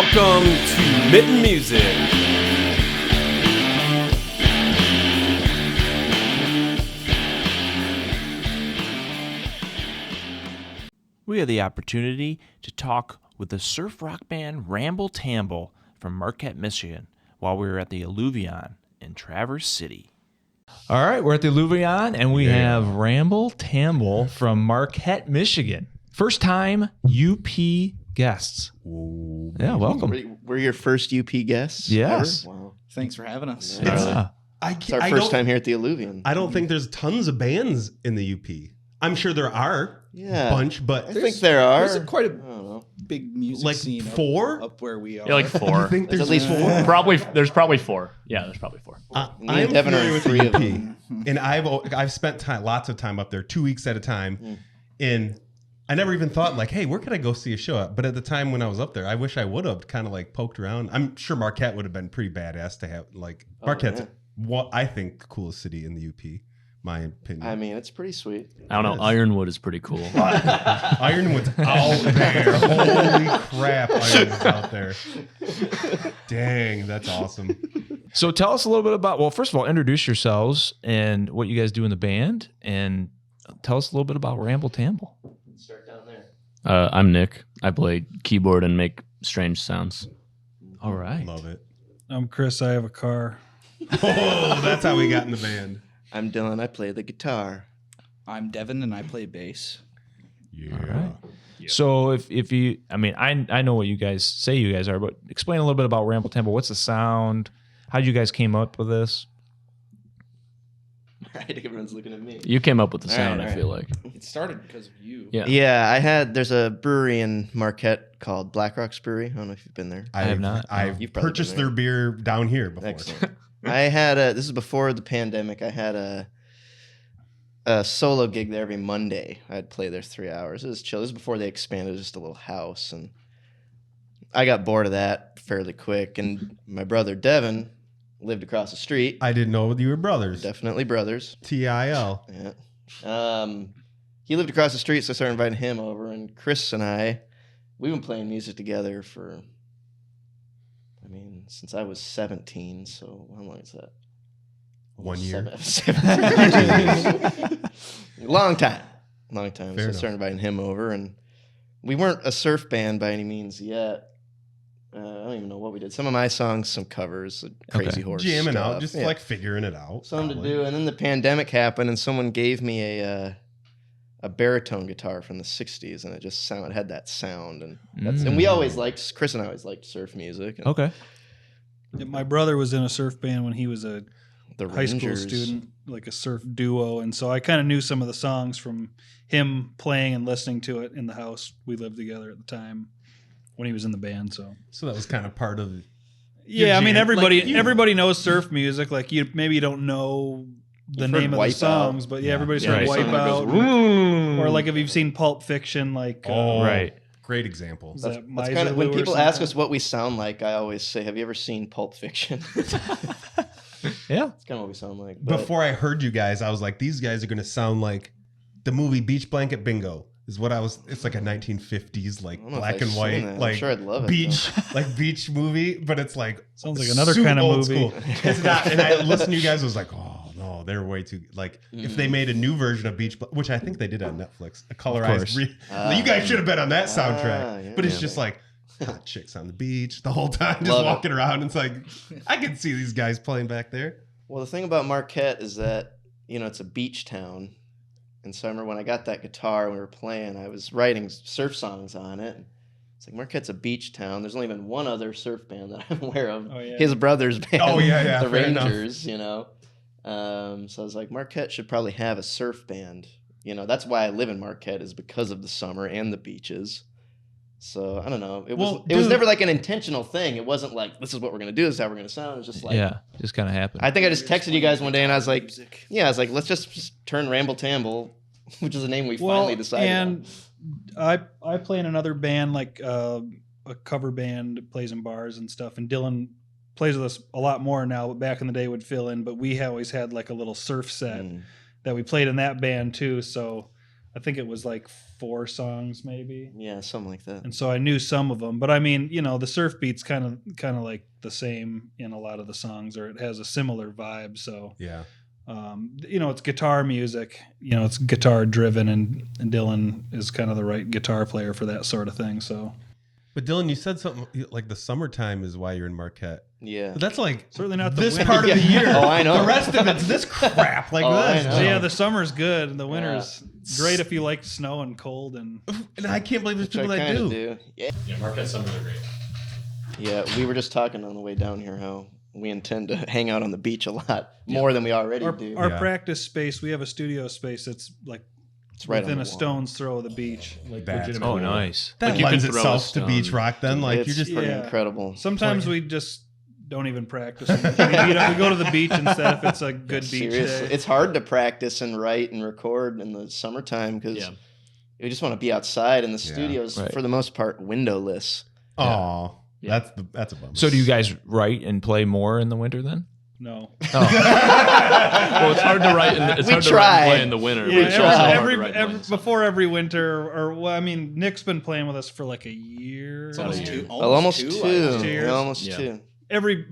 Welcome to Mitten Music. We had the opportunity to talk with the surf rock band Ramble Tamble from Marquette, Michigan, while we were at the Alluvion in Traverse City. All right, we're at the Louvian, and we have Ramble Tamble from Marquette, Michigan. First time UP guests. Ooh, Yeah, welcome. We're your first UP guests. Yes. Ever? Wow. Thanks for having us. Yeah. It's our first time here at the Alluvion. I don't think there's tons of bands in the UP. I'm sure there are a bunch, but I think there are. There's quite I don't know. big music like scene four? up where we are. Yeah, like four. I think there's at least four. There's probably four. Yeah, there's probably four. Me and I'm Devin are familiar with three the of UP, them. and I've spent lots of time up there, 2 weeks at a time, and I never even thought like, hey, where could I go see a show at? But at the time when I was up there, I wish I would have kind of like poked around. I'm sure Marquette would have been pretty badass to have. Like Marquette's what I think the coolest city in the UP. My opinion. I mean, it's pretty sweet. I don't know. Ironwood is pretty cool. Ironwood's out there. Holy crap, Ironwood's out there. Dang, that's awesome. So tell us a little bit about, well, first of all, introduce yourselves and what you guys do in the band, and tell us a little bit about Ramble Tamble. Start down there. I'm Nick. I play keyboard and make strange sounds. All right. Love it. I'm Chris. I have a car. Oh, that's how we got in the band. I'm Dylan. I play the guitar. I'm Devin, and I play bass. Yeah. All right. So if you, I mean, I know what you guys say you guys are, but explain a little bit about Ramble Tamble. What's the sound? How you guys came up with this? Right, everyone's looking at me. You came up with the All sound, right, I feel like. It started because of you. Yeah. Yeah, there's a brewery in Marquette called Black Rock's Brewery. I don't know if you've been there. I have not. I've You've probably purchased been their beer down here before. Excellent. This is before the pandemic. I had a solo gig there every Monday. I'd play there 3 hours. It was chill. This is before they expanded. It was just a little house. And I got bored of that fairly quick. And my brother, Devin, lived across the street. I didn't know you were brothers. Definitely brothers. TIL. Yeah. He lived across the street, so I started inviting him over. And Chris and we've been playing music together for, since I was 17. So how long is that? 1 year. 17 years. Long time. Fair So I enough. started inviting him over, and we weren't a surf band by any means yet. I don't even know what we did. Some of my songs, some covers, Crazy Horse Jamming stuff. out, just Yeah. like figuring it out. Something probably. to do. And then the pandemic happened, and someone gave me a baritone guitar from the 60s, and it had that sound. And and we always liked, Chris and I always liked surf music. And Okay. Yeah, my brother was in a surf band when he was a the high school Rangers. student, like a surf duo. And so I kind of knew some of the songs from him playing and listening to it in the house. We lived together at the time when he was in the band. So that was kind of part of yeah, I mean, jam. everybody Like, everybody knows surf music. Like maybe you don't know the You've name heard of the Wipeout. songs, but yeah, everybody's heard Right. Wipeout. Or like if you've seen Pulp Fiction, like Right. Great example. is That's that kind of when Miserloo or people ask something? us what we sound like. I always say, "Have you ever seen Pulp Fiction?" Yeah. It's kind of what we sound like. But Before I heard you guys, I was like, these guys are going to sound like the movie Beach Blanket Bingo. Is what I was. It's like a 1950s, like I don't know if black I've and seen white, that. I'm like sure I'd love it, beach, like beach movie. But it's like Sounds like another super kind of old movie. School. It's not. And I listened to you guys. I was like, oh no, they're way too like. If they made a new version of which I think they did on Netflix, a colorized. You guys should have been on that soundtrack. yeah, but it's yeah. just like hot chicks on the beach the whole time, just Love it. walking around. It's like I can see these guys playing back there. well, the thing about Marquette is that it's a beach town, and so I remember when I got that guitar and we were playing, I was writing surf songs on it. It's like Marquette's a beach town. There's only been one other surf band that I'm aware of. Oh, yeah. His brother's band. Oh, yeah, the fair enough. Rangers. So I was like, Marquette should probably have a surf band. That's why I live in Marquette, is because of the summer and the beaches. So I don't know. It was never like an intentional thing. It wasn't like, this is what we're gonna do. This is how we're gonna sound. It was just like, Yeah. Just kind of happened. I think I just texted you guys one day and I was like, let's just turn Ramble Tamble, which is a name we finally decided and on. I play in another band, like a cover band that plays in bars and stuff. And Dylan plays with us a lot more now, but back in the day would fill in. But we always had like a little surf set that we played in that band too. So I think it was like 4 songs maybe. Yeah, something like that. And so I knew some of them, but I mean, the surf beat's kind of like the same in a lot of the songs, or it has a similar vibe. So Yeah. It's guitar music. It's guitar driven, and Dylan is kind of the right guitar player for that sort of thing. So, But Dylan, you said something like the summertime is why you're in Marquette. Yeah. But that's like certainly not the this winter. part of the year. Oh, I know. The rest of it's this crap like this. I know. So yeah, the summer's good, and the winter's great if you like snow and cold. And I can't believe there's Which I people that kinda do. Yeah. Yeah, Marquette summers are great. Yeah, we were just talking on the way down here how we intend to hang out on the beach a lot more than we already do. our Yeah. practice space, we have a studio space that's like It's right within on a the wall. stone's throw of the beach. Like That's legitimate. Oh, nice. That Like, you lends can throw itself a to stone. beach rock then. Like It's you're just pretty Yeah. incredible. Sometimes we just don't even practice. We go to the beach instead if it's a good beach Seriously, day. it's hard to practice and write and record in the summertime because Yeah. you just want to be outside, and the studio's right. for the most part windowless. oh, Yeah. that's a bummer. So do you guys write and play more in the winter then? No. Well, it's hard to write. It's We hard to write try. and play in the winter. Yeah, but it's also hard every, to write every when it's before every winter, or well, I mean, Nick's been playing with us for like a year. It's About a almost year. two. Almost two. two. Almost 2 years. Yeah, almost Yeah. two.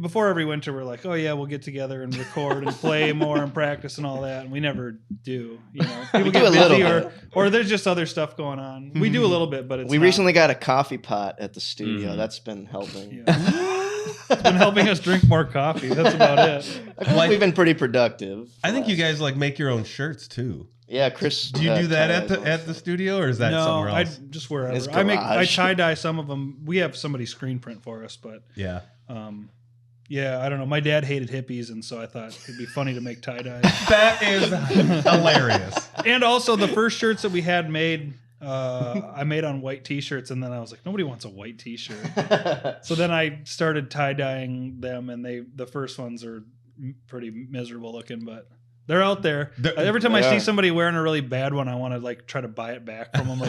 Before every winter, we're like, oh yeah, we'll get together and record and play more and practice and all that, and we never do. People We get do a little busy, bit. or there's just other stuff going on. We do a little bit, but it's We not- recently got a coffee pot at the studio. Mhm. That's been helping. It's been helping us drink more coffee. That's about it. I feel like we've been pretty productive. I think you guys like make your own shirts too. Yeah, Chris. Do you do that ties at the studio, or is that No, somewhere I else? just wherever. His I garage. tie dye some of them. We have somebody screen print for us, but Yeah. yeah, I don't know. My dad hated hippies, and so I thought it'd be funny to make tie dye. That is hilarious. And also, the first shirts that we had made, I made on white T-shirts, and then I was like, nobody wants a white T-shirt. So then I started tie dyeing them, and the first ones are pretty miserable looking, but they're out there. Every time I see somebody wearing a really bad one, I want to like try to buy it back from them, or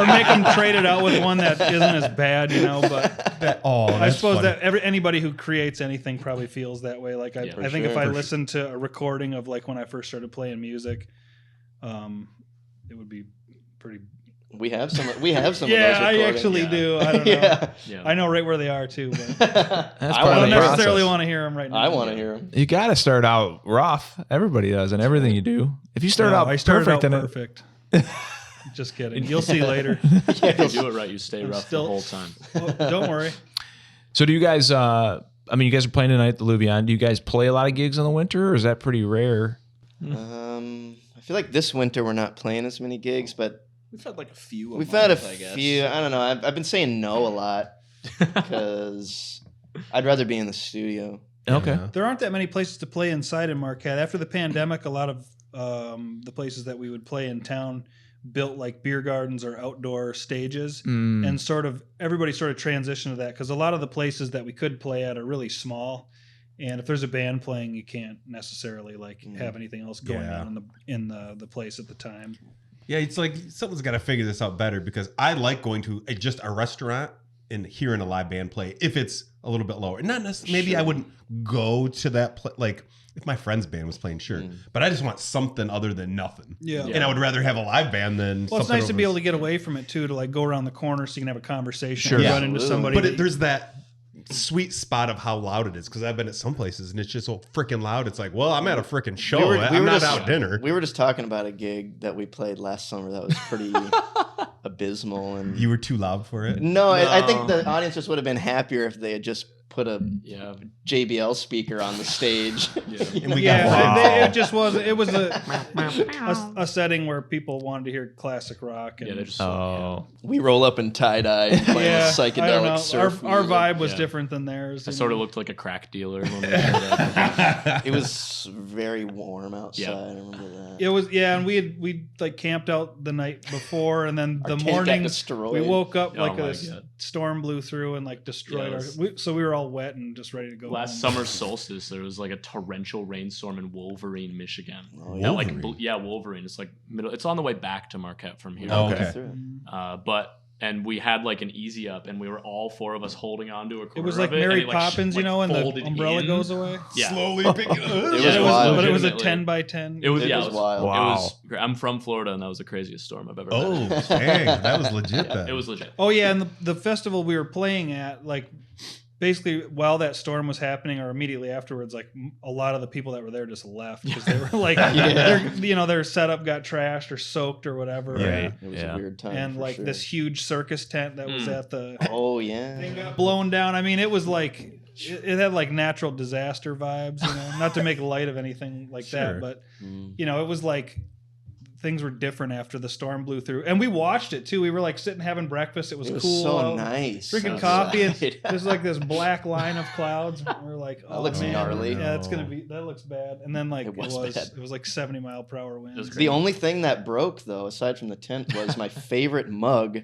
make them trade it out with one that isn't as bad, But I suppose that anybody who creates anything probably feels that way. Like I think if I listened to a recording of like when I first started playing music, it would be pretty. We have some. We have some. Yeah, of those I recordings. actually do. I don't know. Yeah. I know right where they are too, but That's I I part don't of the necessarily process. want to hear them right now. I want to hear them. You got to start out rough. Everybody does, and everything you do. If you start out I started perfect, out then perfect. Just kidding. You'll see later. If you do it right, you stay rough still- the whole time. Oh, don't worry. So do you guys? I mean, you guys are playing tonight at the Louvian. Do you guys play a lot of gigs in the winter, or is that pretty rare? I feel like this winter we're not playing as many gigs, but We've had like a few. we've had a month, I guess. few. I don't know. I've been saying no a lot because I'd rather be in the studio. Okay. There aren't that many places to play inside in Marquette. After the pandemic, a lot of the places that we would play in town built like beer gardens or outdoor stages, and everybody sort of transitioned to that because a lot of the places that we could play at are really small, and if there's a band playing, you can't necessarily like have anything else going on in the place at the time. Yeah, it's like someone's got to figure this out better because I like going to just a restaurant and hearing a live band play if it's a little bit lower. Not necessarily. Maybe I wouldn't go to that like if my friend's band was playing, sure. But I just want something other than nothing. Yeah. And I would rather have a live band than. Well, it's something nice to over- be able to get away from it too, to like go around the corner so you can have a conversation Sure. and Yeah. run into somebody. But there's that sweet spot of how loud it is because I've been at some places and it's just so freaking loud. It's like, well, I'm at a freaking show. I'm not out dinner. We were just talking about a gig that we played last summer that was pretty abysmal. And You were too loud for it. no, I think the audience just would have been happier if they had just put a Yeah. JBL speaker on the stage. And we yeah, got it just was. It was a setting where people wanted to hear classic rock. And, Yeah, they're just Oh, We roll up in tie dye and play yeah, I don't psychedelic know. surf. Our music. vibe was Yeah. different than theirs. I you sort of know. looked like a crack dealer when we showed up. It was very warm outside. Yeah. I remember that. It was and we like camped out the night before, and then the tent got morning destroyed. we woke up Oh like my a God. storm blew through and like destroyed Yeah, it was- so we were all wet and just ready to go. Last home. summer solstice, there was like a torrential rainstorm in Wolverine, Michigan. Oh, That, like, Wolverine? yeah, Wolverine. It's like middle. It's on the way back to Marquette from here. Oh, okay. Through. But and we had like an easy up, and we were all 4 of us holding onto a corner. It was like of it, Mary and it, like, Poppins, like, and folded the umbrella in. goes away. Yeah. Slowly pick it up. It was wild. But it was a Legitimately. 10 by 10. It was It yeah, was it was wild. It Wow. was. I'm from Florida, and that was the craziest storm I've ever. Oh, been in. dang. That was legit then. It was legit. Oh yeah, and the festival we were playing at, like, basically while that storm was happening, or immediately afterwards, like a lot of the people that were there just left because they were like, their setup got trashed or soaked or whatever. Right. It was Yeah. a weird time. And for like sure. this huge circus tent that was at the Oh yeah. thing got blown down. I mean, it was like it had like natural disaster vibes, not to make light of anything like Sure. that, but it was like things were different after the storm blew through. And we watched it too. We were like sitting having breakfast. It was cool. so out, nice. Drinking coffee, and there's like this black line of clouds. And we're like, oh, looks man. gnarly. Yeah, that looks bad. And then like It was bad. it was like 70 mile per hour winds. The only thing that broke though, aside from the tent, was my favorite mug.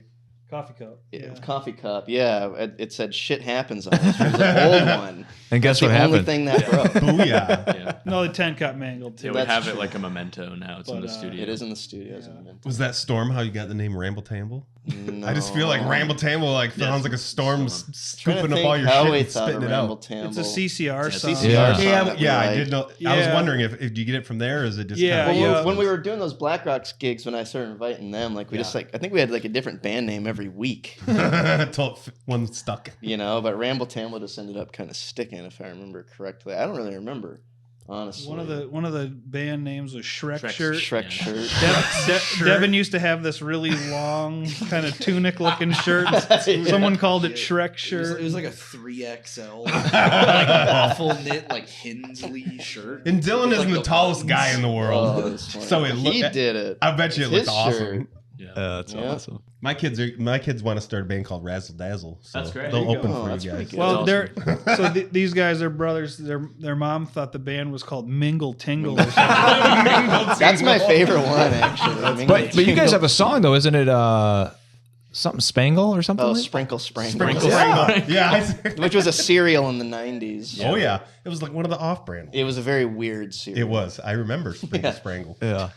Coffee cup. Coffee cup. Yeah, it said "shit happens" on it. It was an old one. And guess The what only happened? thing that broke. Booyah. Yeah. No, the tent got mangled too. Yeah, we That's have it true. like a memento now. It's in But, the studio. It is in the studios. Yeah. Was that storm how you got the name Ramble Tamble? No. I just feel like Ramble Tamble sounds like a storm scooping up all your shit and spitting it out. It's a CCR song. CCR Yeah. song Yeah, that we I like. did know. I was Yeah. wondering if do you get it from there, or is it just Yeah, kind Well, yeah. when we were doing those Black Rocks gigs, when I started inviting them, like we just like I think we had like a different band name every week, until one stuck? But Ramble Tamble just ended up kind of sticking, if I remember correctly. I don't really remember, honestly. One of the band names was Shrek Shirt. Shrek Shirt. Devin used to have this really long kind of tunic looking shirt. Someone called it Shrek Shirt. It was like a 3XL, like waffle knit, like Hensley shirt. And Dylan With, isn't like, the tallest guy in the Oh, world, that's funny. so He did it. I bet you it It's looked his awesome. shirt. Yeah. That's Yeah. awesome. My kids want to start a band called Razzle Dazzle. So That's great. They'll There you open go. for Oh, that's you pretty guys. good. Well, That's they're these guys are brothers. Their mom thought the band was called Mingle Tingle. Or something. That's my favorite one, actually. But you guys have a song though, isn't it? Something Spangle or something? Oh, like? Sprinkle Sprangle. Sprinkle, Yeah. Sprinkle. Yeah. Which was a cereal in the 90s. Oh yeah, it was like one of the off-brand. It was a very weird cereal. It was. I remember Sprinkle Yeah. Sprangle. Yeah,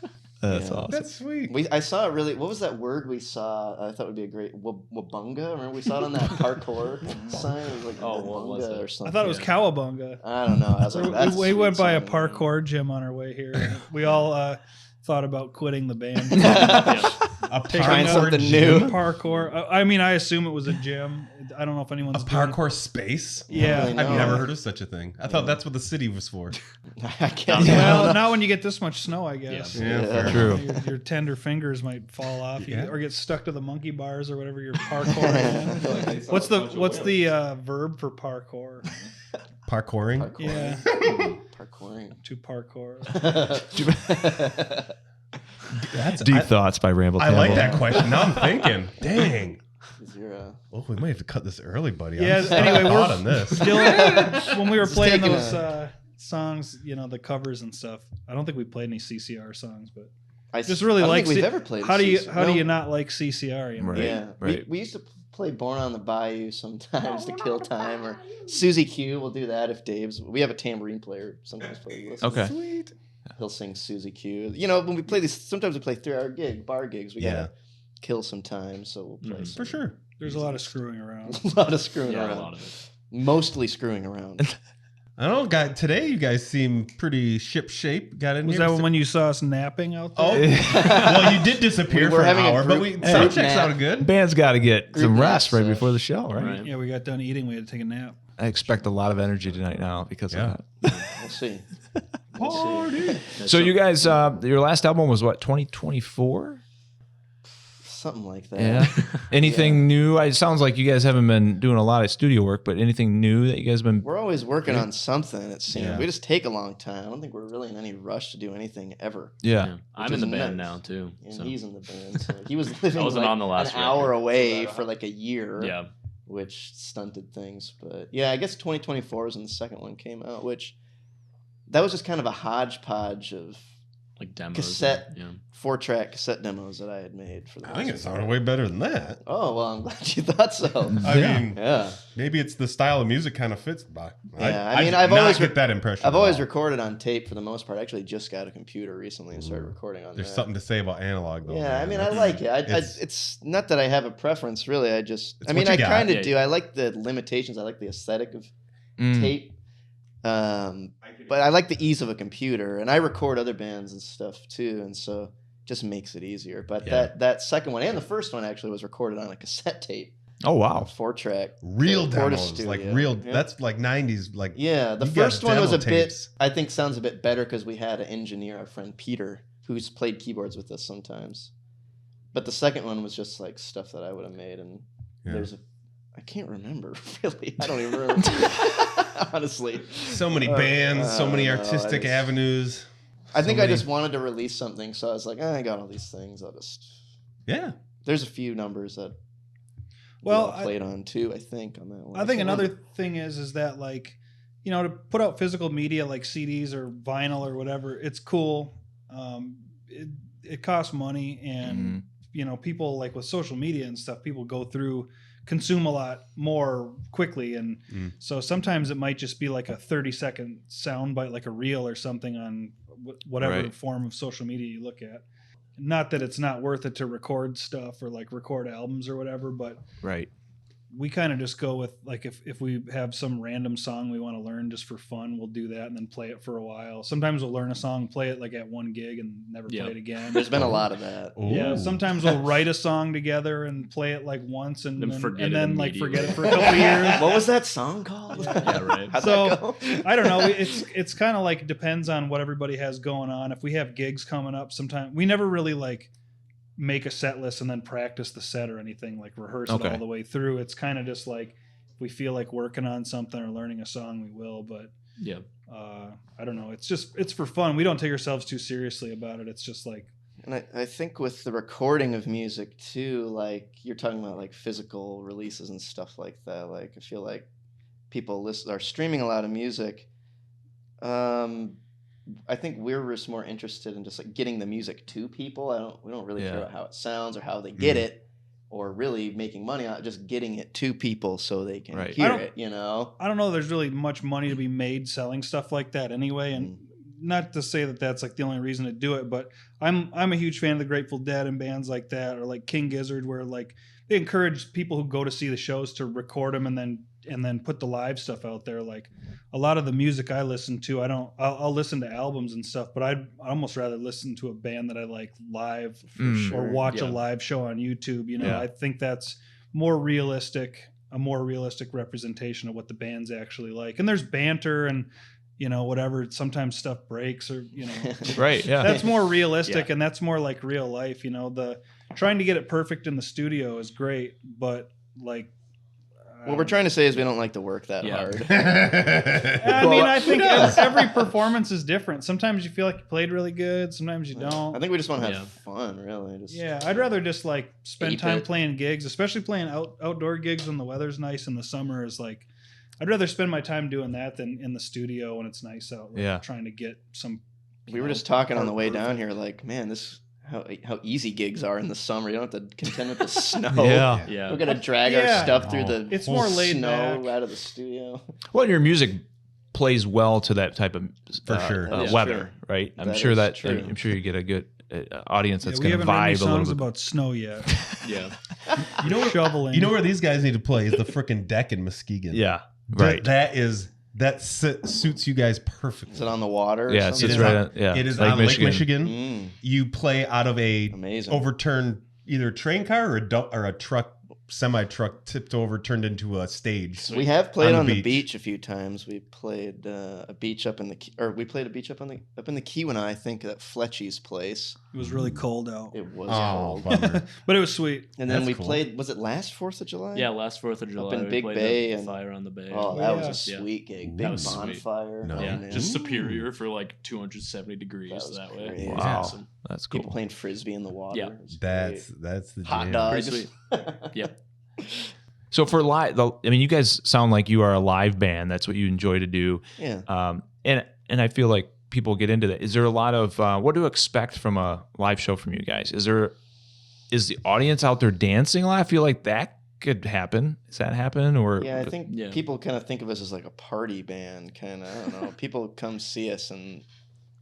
that's Yeah. awesome. That's sweet. I saw a really. What was that word we saw? I thought would be a great wabunga. Remember we saw it on that parkour sign. It was like Oh, what was wabunga it? or something. I thought it was Cowabunga. I don't know. I was like, that's We went sweet by a song, parkour gym on our way here. And we all thought about quitting the band. A Trying parkour something gym? new. Parkour. I mean, I assume it was a gym. I don't know if A anyone's doing it. parkour space? Yeah. Really I've No. never heard of such a thing. I thought that's what the city was for. I can't. Well, not when you get this much snow, I guess. Yeah, Yeah. fair. True. Your tender fingers might fall off, Yeah. or get stuck to the monkey bars or whatever you're parkouring. What's the verb for parkour? Parkouring? Yeah, Parkouring. to parkour. That's, Deep Thoughts by Ramble I Tamble. like that question. Now I'm thinking, dang. Zero. Oh, we might have to cut this early, buddy. Yeah. I'm Anyway, thought we're on this. still when we were playing taking those songs, the covers and stuff. I don't think we played any CCR songs, but I just really I don't like. think we've ever played. How do you CCR. you not like CCR? You know? Right. Yeah, Right. We used to play Born on the Bayou sometimes to kill time, or Susie Q. We'll do that if Dave's. We have a tambourine player sometimes plays with us. Okay. Sweet. He'll sing Susie Q. When we play these, sometimes we play 3-hour bar gigs. We gotta kill some time, so we'll play For sure. There's a lot of screwing around. a lot of screwing Yeah, around. a lot of it. Mostly screwing around. I don't know, guys. Today you guys seem pretty ship shape. Got in Was here. that when you saw us napping out there? Oh, well, you did disappear We were for an having a hour, but group- sound group check nap. sounded good. Band's got to get some Group rest right nap, before the show, right? Right. Yeah, we got done eating. We had to take a nap. I expect a lot of energy tonight now because Yeah. of that. We'll see. Party. So you guys, your last album was what, 2024? Something like that. Yeah. Anything new? It sounds like you guys haven't been doing a lot of studio work, but anything new that you guys been? We're always working on something, it seems. Yeah. We just take a long time. I don't think we're really in any rush to do anything ever. Yeah. Yeah. I'm in the is band nuts. now too. And So. he's in the band. So he was living wasn't like on the last an hour record. away for like a year. Yeah. Which stunted things. But yeah, I guess 2024 was when the second one came out, which that was just kind of a hodgepodge of like demos. cassette, Yeah. 4-track cassette demos that I had made for the I think it most sounded part. way better than that. Oh, well, I'm glad you thought so. I mean, Yeah. maybe it's the style of music kind of fits. But Yeah, I mean, did I've not always get that impression. I've at always all. recorded on tape for the most part. I actually just got a computer recently and started recording on There's that. something to say about analog, though. Yeah, I man. mean, I That's- like it. it's- It's not that I have a preference, really. I just, It's I mean, what I you got. kind of Yeah. do. I like the limitations. I like the aesthetic of Mm. tape. But I like the ease of a computer, and I record other bands and stuff too, and so it just makes it easier. But Yeah. that second one and the first one actually was recorded on a cassette tape, Oh wow. 4-track, real Porta demos, like Studio. real. Yeah. That's like '90s. Like Yeah, the you got first one was a demo bit. tapes. I think sounds a bit better because we had an engineer, our friend Peter, who's played keyboards with us sometimes. But the second one was just like stuff that I would have made, and Yeah. there's a. I can't remember really. I don't even remember. Honestly, So many bands, so many I don't know, artistic I just- avenues. I think So I many- just wanted to release something, so I was like, I got all these things. I'll just. Yeah. There's a few numbers that. Well, I played on too. I think on that one. I think can't another remember. thing is that like, you know, to put out physical media like CDs or vinyl or whatever, it's cool. It costs money, and you know, people like with social media and stuff, people go through, consume a lot more quickly, and so sometimes it might just be like a 30-second sound bite, like a reel or something on whatever Right. form of social media you look at. Not that it's not worth it to record stuff or like record albums or whatever, but Right. we kind of just go with like if we have some random song we want to learn just for fun, we'll do that and then play it for a while. Sometimes we'll learn a song, play it like at one gig and never Yeah. play it again. There's been a lot of that. Yeah, Ooh. sometimes we'll write a song together and play it like once and Then then, forget and it then like immediately. forget it for a couple of years. What was that song called? Yeah, right. How'd So, that go? I don't know. It's kind of like depends on what everybody has going on. If we have gigs coming up, sometime we never really like make a set list and then practice the set or anything, like rehearse it Okay. all the way through. It's kind of just like if we feel like working on something or learning a song, we will. But Yeah. I don't know. It's for fun. We don't take ourselves too seriously about it. It's just like And I think with the recording of music too, like you're talking about like physical releases and stuff like that. Like I feel like people are streaming a lot of music. I think we're just more interested in just like getting the music to people. We don't really care Yeah. about how it sounds or how they get it, or really making money on it. Just getting it to people so they can Right. I hear don't- it. You know. I don't know. There's really much money to be made selling stuff like that anyway, and not to say that that's like the only reason to do it, but I'm a huge fan of the Grateful Dead and bands like that, or like King Gizzard, where like they encourage people who go to see the shows to record them and then put the live stuff out there. Like a lot of the music I listen to, I'll listen to albums and stuff, but I'd almost rather listen to a band that I like live or watch a Yeah. live show on YouTube. You know, Yeah. I think that's a more realistic representation of what the band's actually like. And there's banter and, you know, whatever. Sometimes stuff breaks or, you know, Right. Yeah. that's more realistic and that's more like real life. You know, the trying to get it perfect in the studio is great, but like, What we're trying to say is we don't like to work that Yeah. hard. I mean, I think every performance is different. Sometimes you feel like you played really good. Sometimes you don't. I think we just want to have Yeah. fun, really. Just, Yeah, I'd rather just like spend Ape time it. playing gigs, especially playing outdoor gigs when the weather's nice in the summer. Is like, I'd rather spend my time doing that than in the studio when it's nice out. Like, Yeah. trying to get some. We were just talking on the way down here, like, man, this how easy gigs are in the summer. You don't have to contend with the snow. Yeah. Yeah. We're gonna drag Yeah. our stuff through the It's more laid snow back. out of the studio. Well, your music plays well to that type of For sure. Yeah, weather, sure. right? I'm That sure is that true. I'm sure you get a good audience that's we going to haven't written any vibe a little songs bit. about snow yet. Yeah. You know, shoveling. You know where these guys need to play is the frickin' deck in Muskegon. Yeah, That- right. that suits you guys perfectly. Is it on the water? or Yeah, it's something? just right. On, yeah, It is Lake on Lake Michigan. Mm, You play out of a amazing. overturned either train car or a truck, semi truck tipped over, turned into a stage. We have played on on the the beach. beach a few times. We played a beach up in the we played a beach up in the Keweenaw, I think, at Fletchy's place. It was really cold out, It was Oh, cold. bummer. but it was sweet. And then That's we cool. played. Was it last 4th of July? Yeah, last 4th of July. in we Big played Bay the and- Fire on the Bay. Oh, that Yeah. was a sweet gig. Ooh. Big That was sweet. bonfire. No. Yeah, man. just Superior for like 270 That degrees was that way. crazy. It was Wow, awesome. that's cool. People playing frisbee in the water. Yeah. It was That's great. the Hot jam. dogs. Pretty Yep. So for live, I mean, you guys sound like you are a live band. That's what you enjoy to do. Yeah. And I feel like people get into that? Is there a lot of what to expect from a live show from you guys? Is the audience out there dancing a lot? I feel like that could happen. Does that happen? Or Yeah, I think people kind of think of us as like a party band, kind of. I don't know. People come see us and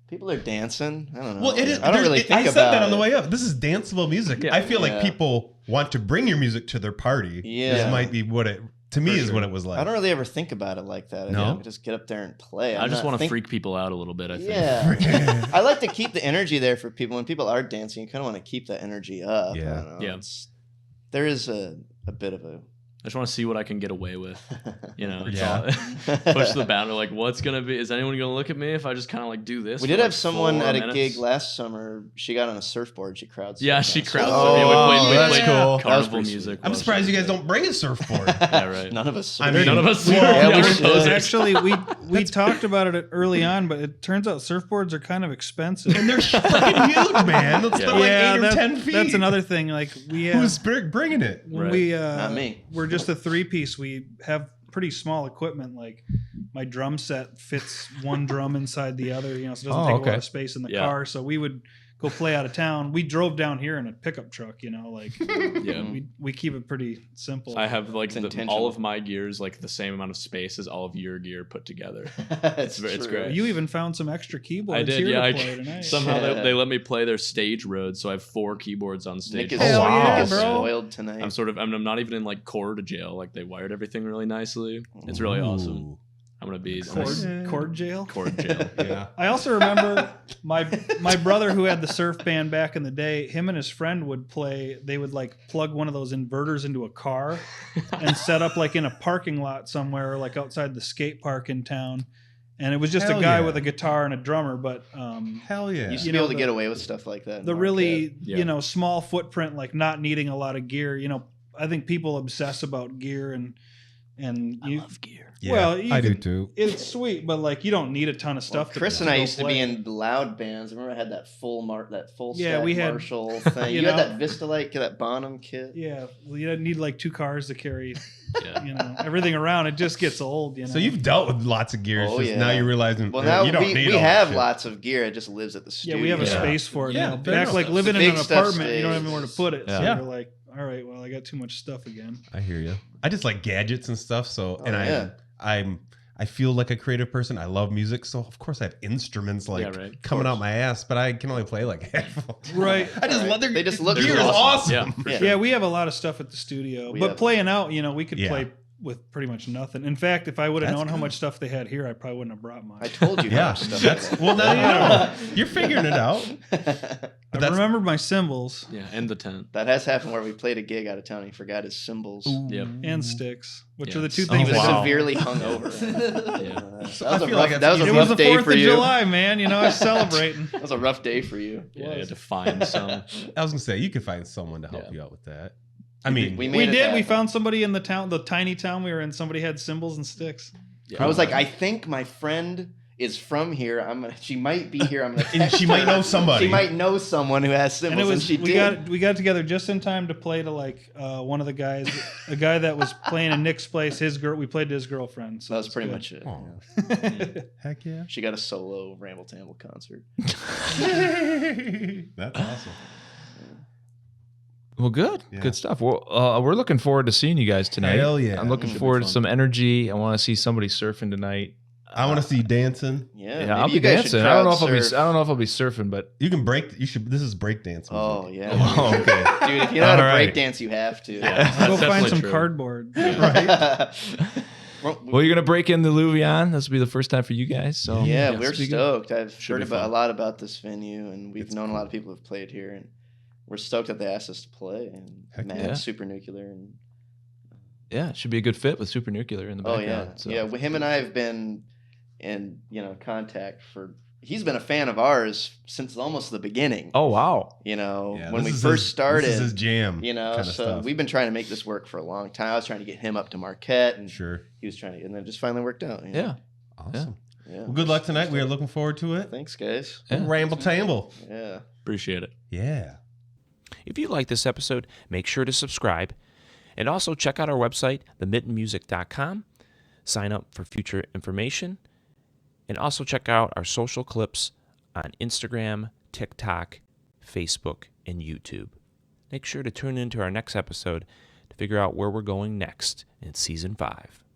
people are dancing. I don't know. Well, it is. I don't really think I about said that on it. the way up. This is danceable music. Yeah. I feel like Yeah. people want to bring your music to their party. Yeah. This might be what it, to me, For is sure. what it was like. I don't really ever think about it like that. No? I just get up there and play. I just want to think. freak people out a little bit, I think. Yeah. I like to keep the energy there for people. When people are dancing, you kind of want to keep that energy up. I Yeah. don't know. Yeah. There is a bit of a. I just want to see what I can get away with. You know, it's Yeah. all- push the boundary. Like, what's gonna be? Is anyone gonna look at me if I just kind of like do this? We for, did like, have someone 4 at a minutes? gig last summer. She got on a surfboard. She crowd surfed. Yeah, she us. crowd Oh, surfed. Yeah, we that's played cool. That was carnival pretty music. sweet. I'm while surprised she you guys did. don't bring a surfboard. Yeah, right. None of us. I mean, None of us. Well, yeah, we we're should. posers. Actually, we talked about it early on, but it turns out surfboards are kind of expensive. And they're freaking huge, man. They're Yeah. like 8 or that- 10 feet. that's another thing. Like we have, Who's bringing it? when Right. we Not me. we're just a 3-piece. We have pretty small equipment. Like my drum set fits one drum inside the other, so it doesn't Oh, take a okay. lot of space in the Yeah. car. So we would go play out of town. We drove down here in a pickup truck, like Yeah. we keep it pretty simple. I have like It's all intentional. of my gears like the same amount of space as all of your gear put together. it's it's true. great. You even found some extra keyboards I did, here yeah. to play tonight. Somehow Yeah. they let me play their stage road, so I have 4 keyboards on stage. Nick is, Hell yeah, Nick is bro. spoiled tonight. I'm not even in like chord jail. Like they wired everything really nicely. It's really awesome. I'm gonna be Chord jail. chord jail. Yeah. I also remember my brother who had the surf band back in the day. Him and his friend would play. They would like plug one of those inverters into a car and set up like in a parking lot somewhere, like outside the skate park in town. And it was just Hell a guy yeah. with a guitar and a drummer. But Hell yeah. You used to you be know, able to the- get away with stuff like that. in the Marquette. really Yeah. small footprint, like not needing a lot of gear. I think people obsess about gear and you, Love gear. Yeah, well, you I do can- too. It's sweet, but like you don't need a ton of Well, stuff. Chris to and I go used to play. be in loud bands. Remember, I had that full Yeah, stack we had- Marshall thing. you You, had know- that Vista Light, that Bonham kit. Yeah, well, you don't need like 2 cars to carry, Yeah. everything around. It just gets old, So you've dealt with lots of gears. Oh, just yeah. now you're realizing Well, now you don't we need all have that shit. lots of gear. It just lives at the studio. Yeah, we have a Yeah. space for it Yeah, now. fair Back enough. like The living in big an stuff apartment, you don't have stays. anywhere to put it. So Yeah. you're like, all right, well, I got too much stuff again. I hear you. I just like gadgets and stuff. So, Oh, and yeah. I feel like a creative person. I love music, so of course I have instruments like Yeah, right. Of coming course. out my ass, but I can only play like half. of them. Right. I just love their They just look gear cool. is awesome. Yeah. Yeah. Yeah, we have a lot of stuff at the studio, We but have- playing out, we could Yeah. play with pretty much nothing. In fact, if I would have That's known how good. much stuff they had here, I probably wouldn't have brought much. I told you. how Yeah, much stuff that's well. Now you know. You're figuring it out. I that's- remembered my cymbals Yeah, and the tent. That has happened where we played a gig out of town and he forgot his cymbals. Yep. and sticks, which Yeah. are the 2 Oh, He things. was I wow. severely hungover. Yeah. That was I a feel rough, like that was a that's It was rough the day 4th for of you. July, man. I was celebrating. That was a rough day for you. Yeah, you had to find some. I was gonna say you could find someone to help Yeah. you out with that. I mean, We We made it did. We happen. found somebody in the town, the tiny town we were in. Somebody had cymbals and sticks. Yeah. I was like, I think my friend is from here. She might be here. I'm gonna and text she might her. know somebody. She might know someone who has And cymbals, it and, was she we did. got together just in time to play to like one of the guys, a guy that was playing in Nick's place. We played to his girlfriend. So That was it's pretty good. much it. Aw. yeah. Heck yeah. She got a solo Ramble Tamble concert. That's awesome. Well, good, Yeah. good stuff. Well, we're looking forward to seeing you guys tonight. Hell yeah. I'm looking Should be forward to fun. some energy. I want to see somebody surfing tonight. I want to see you dancing. Yeah, Yeah, maybe I'll be you guys should dancing. I don't know if crowd I'll be. surf. I don't know if I'll be surfing, but You can break. You should. This is break dance. Oh music. yeah, Oh, okay. dude. If you know how to All right. break dance, you have to. Go That's find definitely some true. cardboard. Right. well, you're gonna break in the Louvian. This will be the first time for you guys. So Yeah, this we're will be good. stoked. I've Should heard be about a fun. lot about this venue, and we've It's known a lot cool. of people who've played here, and we're stoked that they asked us to play. And Heck Matt, yeah. Super Nuclear, and Yeah, it should be a good fit with Super Nuclear in the oh background. yeah, So. yeah. Him and I have been in contact for. He's been a fan of ours since almost the beginning. Oh wow. Yeah, When this we is first his- started, this is his jam. so stuff. we've been trying to make this work for a long time. I was trying to get him up to Marquette, and Sure. he was trying to, and then it just finally worked out. you know? Yeah. Awesome. Yeah. Well, good luck tonight. We are looking forward to it. Thanks, guys. Yeah. Ramble Tamble. Yeah. Appreciate it. Yeah. If you like this episode, make sure to subscribe. And also check out our website, themittenmusic.com. Sign up for future information. And also check out our social clips on Instagram, TikTok, Facebook, and YouTube. Make sure to tune into our next episode to figure out where we're going next in Season 5.